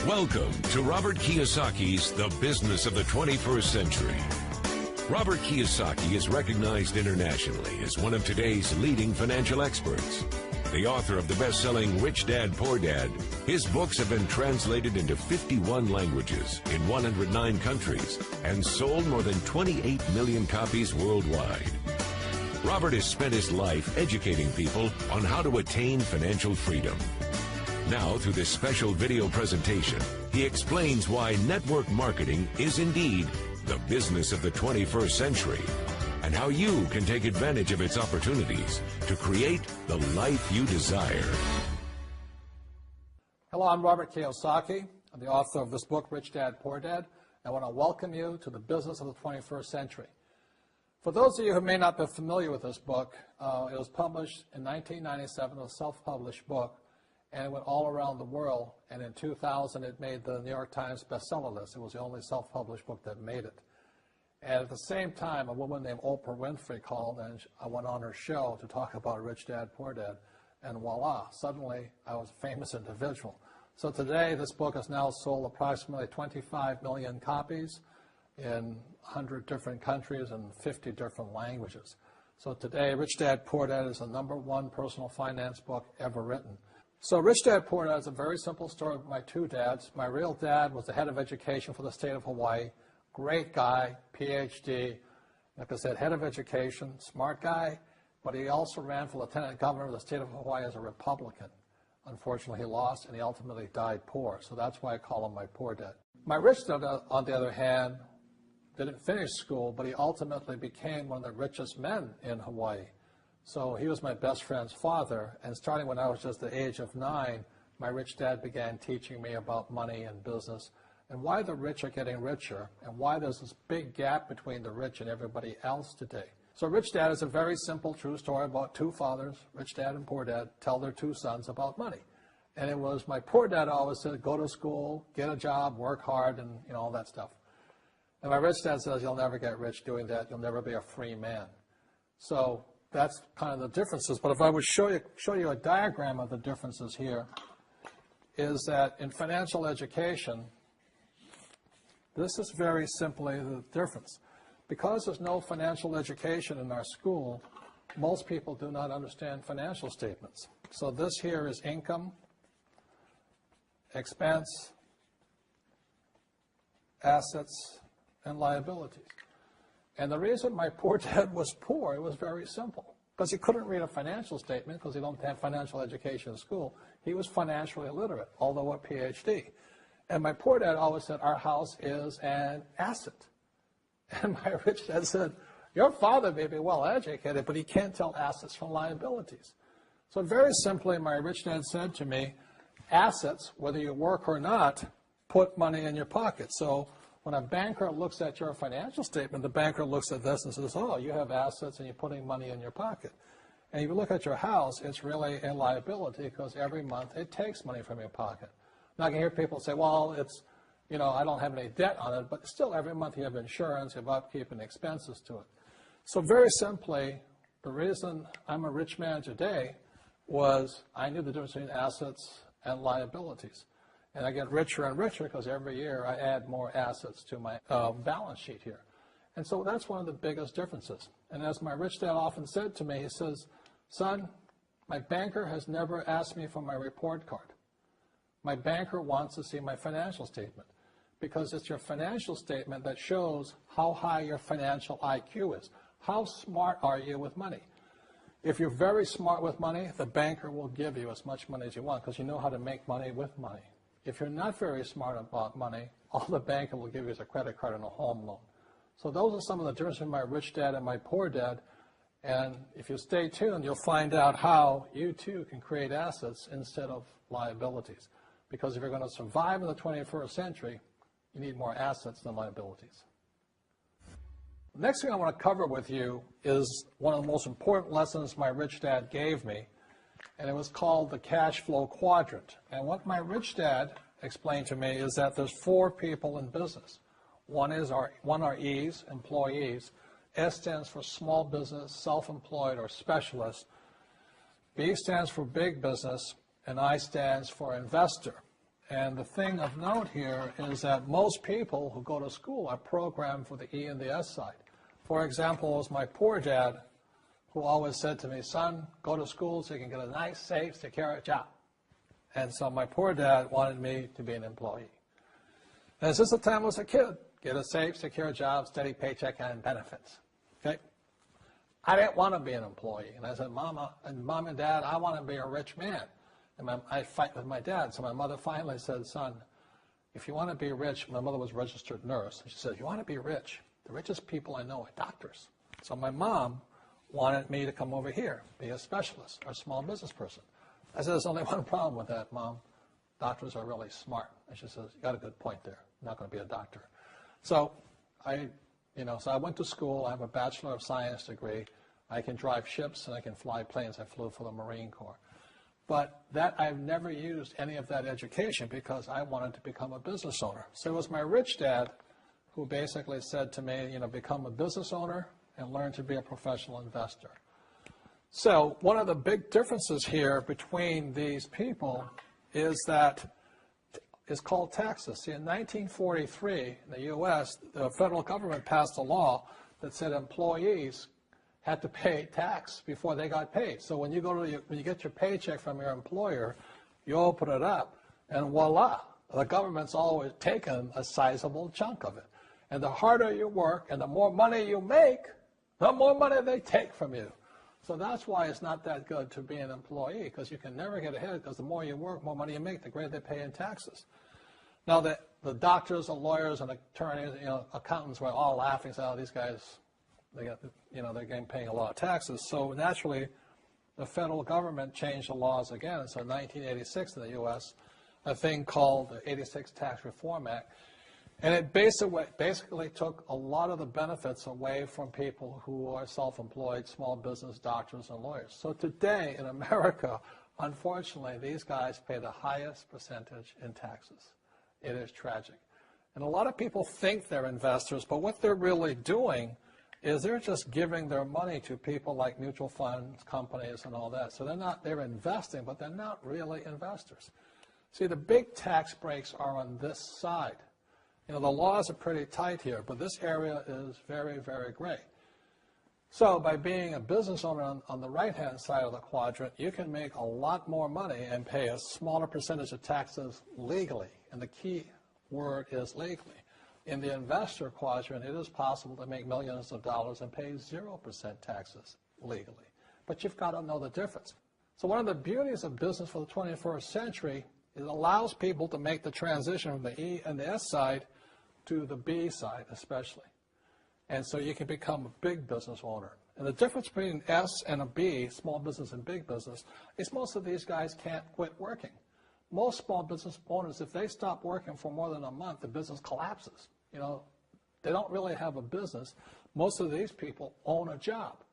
Welcome to Robert Kiyosaki's The Business of the 21st Century. Robert Kiyosaki is recognized internationally as one of today's leading financial experts. The author of the best-selling Rich Dad, Poor Dad, his books have been translated into 51 languages in 109 countries and sold more than 28 million copies worldwide. Robert has spent his life educating people on how to attain financial freedom. Now, through this special video presentation, he explains why network marketing is indeed the business of the 21st century, and how you can take advantage of its opportunities to create the life you desire. Hello, I'm Robert Kiyosaki. I'm the author of this book, Rich Dad, Poor Dad. I want to welcome you to the business of the 21st century. For those of you who may not be familiar with this book, it was published in 1997, a self-published book, and it went all around the world, and in 2000 it made the New York Times bestseller list. It was the only self-published book that made it. And at the same time, a woman named Oprah Winfrey called, and I went on her show to talk about Rich Dad, Poor Dad, and voila, suddenly I was a famous individual. So today, this book has now sold approximately 25 million copies in 100 different countries and 50 different languages. So today, Rich Dad, Poor Dad is the #1 personal finance book ever written. So Rich Dad, Poor Dad is a very simple story of my two dads. My real dad was the head of education for the state of Hawaii. Great guy, PhD, like I said, head of education, smart guy, but he also ran for lieutenant governor of the state of Hawaii as a Republican. Unfortunately, he lost, and he ultimately died poor, so that's why I call him my poor dad. My rich dad, on the other hand, didn't finish school, but he ultimately became one of the richest men in Hawaii. So he was my best friend's father, and starting when I was just the age of 9, my rich dad began teaching me about money and business and why the rich are getting richer and why there's this big gap between the rich and everybody else today. So Rich Dad is a very simple, true story about two fathers, Rich Dad and Poor Dad, tell their two sons about money. And it was my poor dad always said, go to school, get a job, work hard, and all that stuff. And my rich dad says, you'll never get rich doing that. You'll never be a free man. So that's kind of the differences. But if I would show you a diagram of the differences here, is that in financial education, this is very simply the difference. Because there's no financial education in our school, most people do not understand financial statements. So this here is income, expense, assets, and liabilities. And the reason my poor dad was poor, it was very simple. Because he couldn't read a financial statement because he didn't have financial education in school. He was financially illiterate, although a PhD. And my poor dad always said, our house is an asset. And my rich dad said, your father may be well educated, but he can't tell assets from liabilities. So very simply, my rich dad said to me, assets, whether you work or not, put money in your pocket. So when a banker looks at your financial statement, the banker looks at this and says, oh, you have assets and you're putting money in your pocket. And if you look at your house, it's really a liability because every month it takes money from your pocket. Now I can hear people say, well, it's, I don't have any debt on it, but still every month you have insurance, you have upkeep and expenses to it. So very simply, the reason I'm a rich man today was I knew the difference between assets and liabilities. And I get richer and richer because every year I add more assets to my balance sheet here. And so that's one of the biggest differences. And as my rich dad often said to me, he says, son, my banker has never asked me for my report card. My banker wants to see my financial statement because it's your financial statement that shows how high your financial IQ is. How smart are you with money? If you're very smart with money, the banker will give you as much money as you want because you know how to make money with money. If you're not very smart about money, all the banker will give you is a credit card and a home loan. So those are some of the differences between my rich dad and my poor dad. And if you stay tuned, you'll find out how you too can create assets instead of liabilities. Because if you're going to survive in the 21st century, you need more assets than liabilities. The next thing I want to cover with you is one of the most important lessons my rich dad gave me, and it was called the cash flow quadrant. And what my rich dad explained to me is that there's 4 people in business. One are E's, employees. S stands for small business, self-employed, or specialist. B stands for big business, and I stands for investor. And the thing of note here is that most people who go to school are programmed for the E and the S side. For example, it was my poor dad who always said to me, son, go to school so you can get a nice, safe, secure job. And so my poor dad wanted me to be an employee. And since the time I was a kid, get a safe, secure job, steady paycheck, and benefits. Okay? I didn't want to be an employee. And I said, Mom and Dad, I want to be a rich man. And I fight with my dad. So my mother finally said, son, if you want to be rich, my mother was a registered nurse. And she said, if you want to be rich, the richest people I know are doctors. So my mom wanted me to come over here, be a specialist or a small business person. I said, there's only one problem with that, Mom. Doctors are really smart. And she says, you got a good point there. I'm not going to be a doctor. So I went to school. I have a Bachelor of Science degree. I can drive ships and I can fly planes. I flew for the Marine Corps. But I've never used any of that education because I wanted to become a business owner. So it was my rich dad who basically said to me, become a business owner and learn to be a professional investor. So one of the big differences here between these people is that it's called taxes. See, in 1943, in the U.S., the federal government passed a law that said employees had to pay tax before they got paid. So when you get your paycheck from your employer, you open it up, and voila, the government's always taken a sizable chunk of it. And the harder you work and the more money you make, the more money they take from you. So that's why it's not that good to be an employee, because you can never get ahead, because the more you work, more money you make, the greater they pay in taxes. Now, the doctors and lawyers and attorneys, accountants were all laughing, saying, oh, these guys, they're getting paying a lot of taxes. So naturally, the federal government changed the laws again. So in 1986 in the U.S., a thing called the 86 Tax Reform Act, and it basically took a lot of the benefits away from people who are self-employed, small business, doctors, and lawyers. So today in America, unfortunately, these guys pay the highest percentage in taxes. It is tragic. And a lot of people think they're investors, but what they're really doing is they're just giving their money to people like mutual funds, companies, and all that. So they're investing, but they're not really investors. See, the big tax breaks are on this side. The laws are pretty tight here, but this area is very, very gray. So by being a business owner on the right-hand side of the quadrant, you can make a lot more money and pay a smaller percentage of taxes legally. And the key word is legally. In the investor quadrant, it is possible to make millions of dollars and pay 0% taxes legally. But you've got to know the difference. So one of the beauties of business for the 21st century is it allows people to make the transition from the E and the S side to the B side especially. And so you can become a big business owner. And the difference between an S and a B, small business and big business, is most of these guys can't quit working. Most small business owners, if they stop working for more than a month, the business collapses. They don't really have a business. Most of these people own a job.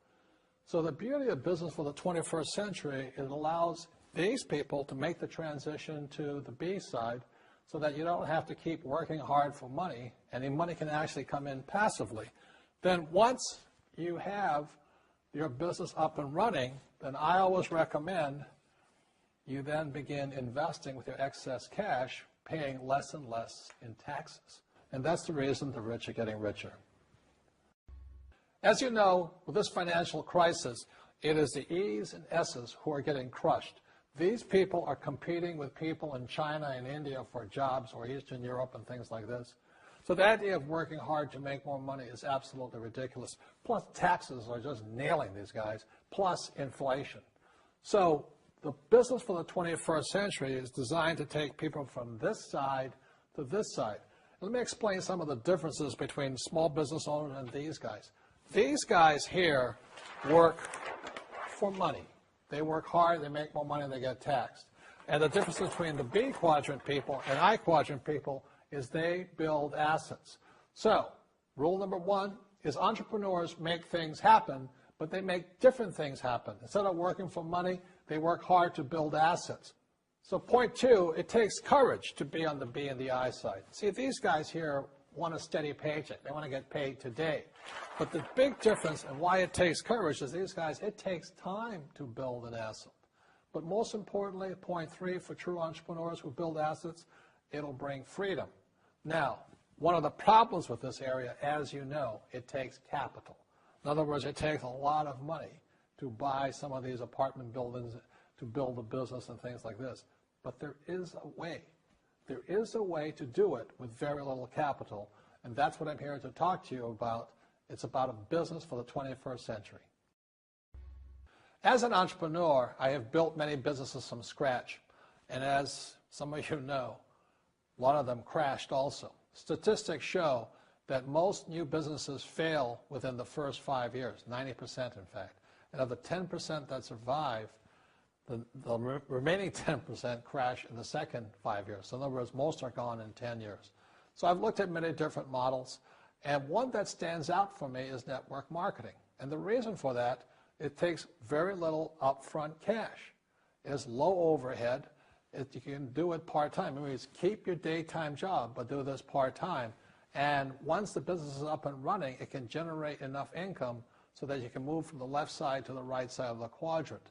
So the beauty of business for the 21st century, it allows these people to make the transition to the B side so that you don't have to keep working hard for money, and the money can actually come in passively. Then once you have your business up and running, then I always recommend you then begin investing with your excess cash, paying less and less in taxes. And that's the reason the rich are getting richer. As you know, with this financial crisis, it is the E's and S's who are getting crushed. These people are competing with people in China and India for jobs, or Eastern Europe and things like this. So the idea of working hard to make more money is absolutely ridiculous. Plus taxes are just nailing these guys, plus inflation. So the business for the 21st century is designed to take people from this side to this side. Let me explain some of the differences between small business owners and these guys. These guys here work for money. They work hard, they make more money, and they get taxed. And the difference between the B quadrant people and I quadrant people is they build assets. So, rule number one is entrepreneurs make things happen, but they make different things happen. Instead of working for money, they work hard to build assets. So point two, it takes courage to be on the B and the I side. See, these guys here want a steady paycheck. They want to get paid today. But the big difference and why it takes courage is these guys, it takes time to build an asset. But most importantly, point three for true entrepreneurs who build assets, it'll bring freedom. Now, one of the problems with this area, as you know, it takes capital. In other words, it takes a lot of money to buy some of these apartment buildings, to build a business and things like this. But there is a way. There is a way to do it with very little capital, and that's what I'm here to talk to you about. It's about a business for the 21st century. As an entrepreneur, I have built many businesses from scratch, and as some of you know, a lot of them crashed also. Statistics show that most new businesses fail within the first 5 years, 90% in fact. And of the 10% that survive, the remaining 10% crash in the second 5 years. So in other words, most are gone in 10 years. So I've looked at many different models, and one that stands out for me is network marketing. And the reason for that, it takes very little upfront cash. It is low overhead. You can do it part-time. I mean, keep your daytime job, but do this part-time. And once the business is up and running, it can generate enough income so that you can move from the left side to the right side of the quadrant.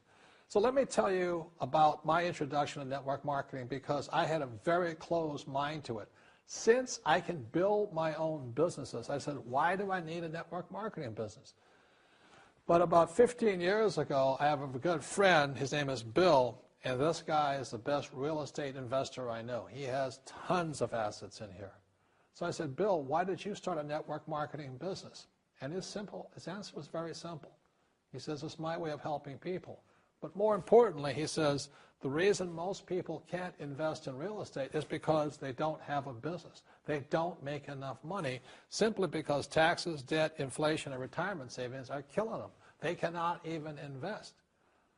So let me tell you about my introduction to network marketing, because I had a very closed mind to it. Since I can build my own businesses, I said, why do I need a network marketing business? But about 15 years ago, I have a good friend, his name is Bill, and this guy is the best real estate investor I know. He has tons of assets in here. So I said, Bill, why did you start a network marketing business? And his answer was very simple. He says, it's my way of helping people. But more importantly, he says, the reason most people can't invest in real estate is because they don't have a business. They don't make enough money simply because taxes, debt, inflation, and retirement savings are killing them. They cannot even invest.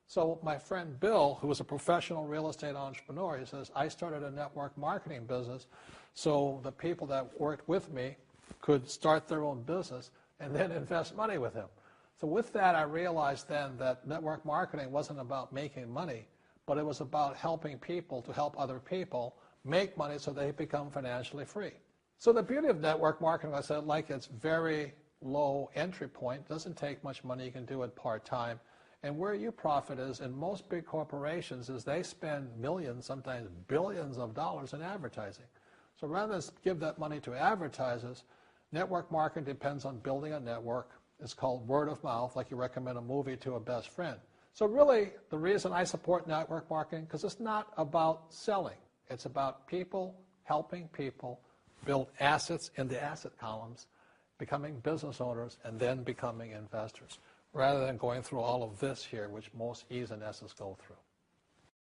So my friend Bill, who was a professional real estate entrepreneur, he says, I started a network marketing business so the people that worked with me could start their own business and then invest money with him. So with that, I realized then that network marketing wasn't about making money, but it was about helping people to help other people make money so they become financially free. So the beauty of network marketing, I said, like it's very low entry point, doesn't take much money, you can do it part-time. And where you profit is in most big corporations is they spend millions, sometimes billions of dollars in advertising. So rather than give that money to advertisers, network marketing depends on building a network. It's called word of mouth, like you recommend a movie to a best friend. So really, the reason I support network marketing, because it's not about selling. It's about people helping people build assets in the asset columns, becoming business owners, and then becoming investors, rather than going through all of this here, which most E's and S's go through.